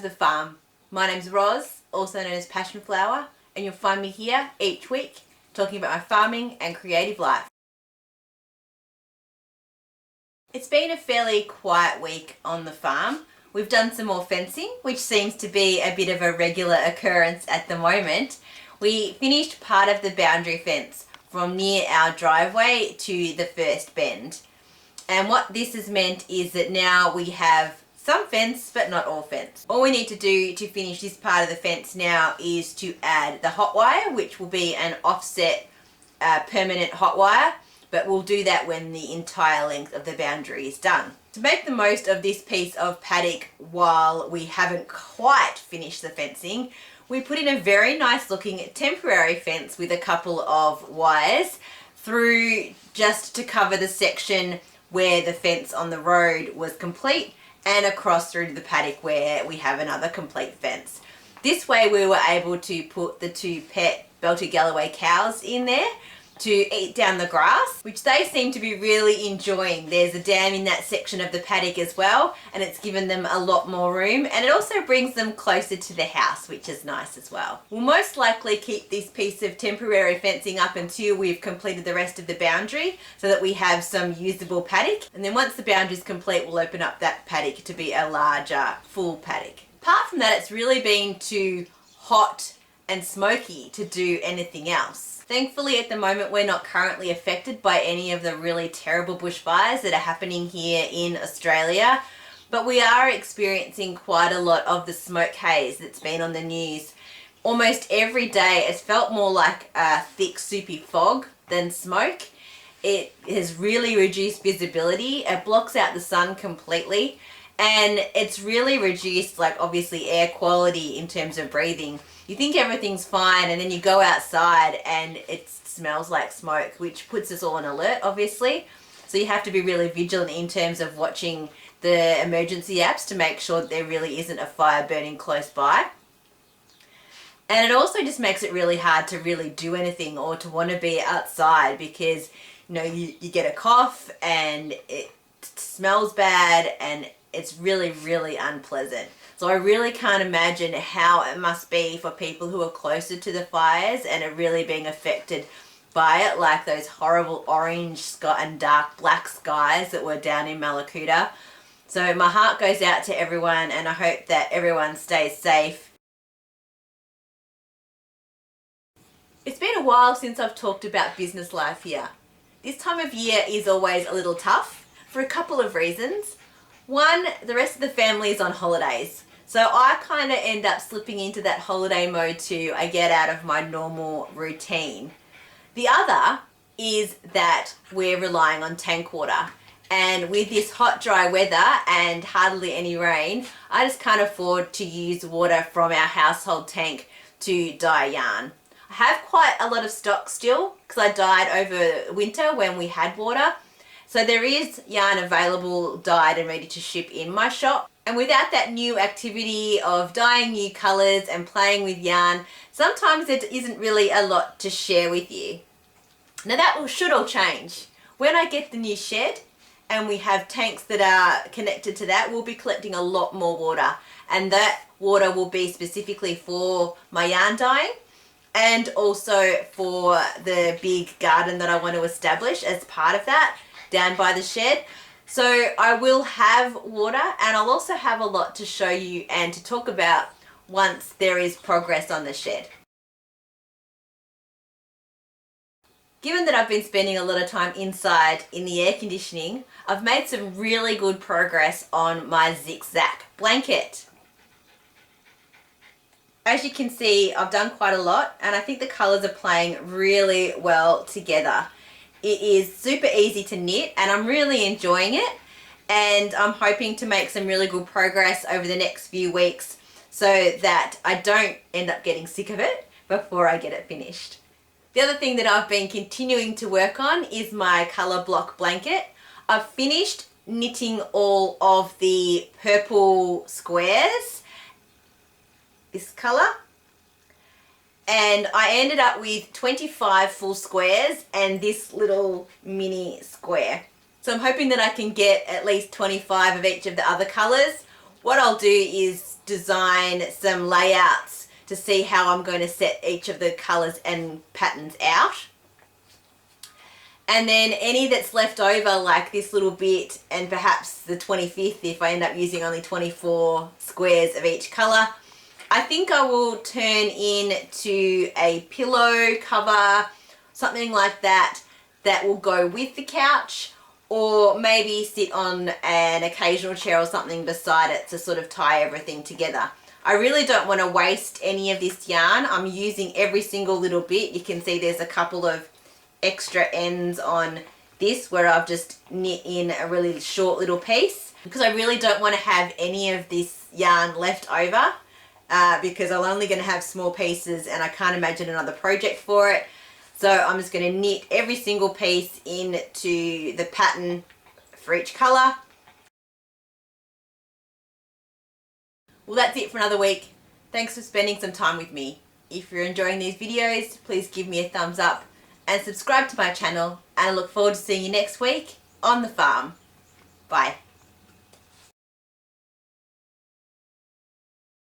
to the farm. My name's Roz, also known as Passion Flower, and you'll find me here each week talking about my farming and creative life. It's been a fairly quiet week on the farm. We've done some more fencing, which seems to be a bit of a regular occurrence at the moment. We finished part of the boundary fence from near our driveway to the first bend. And what this has meant is that now we have some fence, but not all fence. All we need to do to finish this part of the fence now is to add the hot wire, which will be an offset permanent hot wire, but we'll do that when the entire length of the boundary is done. To make the most of this piece of paddock while we haven't quite finished the fencing, we put in a very nice looking temporary fence with a couple of wires through just to cover the section where the fence on the road was complete and across through to the paddock where we have another complete fence. This way we were able to put the two pet Belted Galloway cows in there to eat down the grass, which they seem to be really enjoying. There's a dam in that section of the paddock as well, and it's given them a lot more room, and it also brings them closer to the house, which is nice as well. We'll most likely keep this piece of temporary fencing up until we've completed the rest of the boundary so that we have some usable paddock, and then once the boundary is complete we'll open up that paddock to be a larger full paddock. Apart from that, it's really been too hot and smoky to do anything else. Thankfully at the moment we're not currently affected by any of the really terrible bushfires that are happening here in Australia, but we are experiencing quite a lot of the smoke haze that's been on the news. Almost every day it's felt more like a thick soupy fog than smoke. It has really reduced visibility, it blocks out the sun completely, and it's really reduced obviously air quality in terms of breathing. You think everything's fine and then you go outside and it smells like smoke, which puts us all on alert obviously. So you have to be really vigilant in terms of watching the emergency apps to make sure that there really isn't a fire burning close by. And it also just makes it really hard to really do anything or to want to be outside because you get a cough and it smells bad and it's really, really unpleasant. So I really can't imagine how it must be for people who are closer to the fires and are really being affected by it, like those horrible orange sky and dark black skies that were down in Malakuta. So my heart goes out to everyone and I hope that everyone stays safe. It's been a while since I've talked about business life here. This time of year is always a little tough for a couple of reasons. One, the rest of the family is on holidays. So I kind of end up slipping into that holiday mode too. I get out of my normal routine. The other is that we're relying on tank water. And with this hot, dry weather and hardly any rain, I just can't afford to use water from our household tank to dye yarn. I have quite a lot of stock still because I dyed over winter when we had water. So there is yarn available, dyed and ready to ship in my shop. And without that new activity of dyeing new colours and playing with yarn, sometimes there isn't really a lot to share with you. Now that should all change. When I get the new shed and we have tanks that are connected to that, we'll be collecting a lot more water. And that water will be specifically for my yarn dyeing and also for the big garden that I want to establish as part of that down by the shed. So I will have water and I'll also have a lot to show you and to talk about once there is progress on the shed. Given that I've been spending a lot of time inside in the air conditioning, I've made some really good progress on my zigzag blanket. As you can see, I've done quite a lot and I think the colours are playing really well together. It is super easy to knit and I'm really enjoying it, and I'm hoping to make some really good progress over the next few weeks so that I don't end up getting sick of it before I get it finished. The other thing that I've been continuing to work on is my colour block blanket. I've finished knitting all of the purple squares, this colour, and I ended up with 25 full squares and this little mini square. So I'm hoping that I can get at least 25 of each of the other colours what I'll do is design some layouts to see how I'm going to set each of the colours and patterns out. And then any that's left over, like this little bit and perhaps the 25th, if I end up using only 24 squares of each colour, I think I will turn into a pillow cover, something like that, that will go with the couch, or maybe sit on an occasional chair or something beside it to sort of tie everything together. I really don't want to waste any of this yarn. I'm using every single little bit. You can see there's a couple of extra ends on this where I've just knit in a really short little piece, because I really don't want to have any of this yarn left over, because I'm only going to have small pieces and I can't imagine another project for it. So I'm just going to knit every single piece into the pattern for each colour. Well, that's it for another week. Thanks for spending some time with me. If you're enjoying these videos, please give me a thumbs up and subscribe to my channel, and I look forward to seeing you next week on the farm. Bye.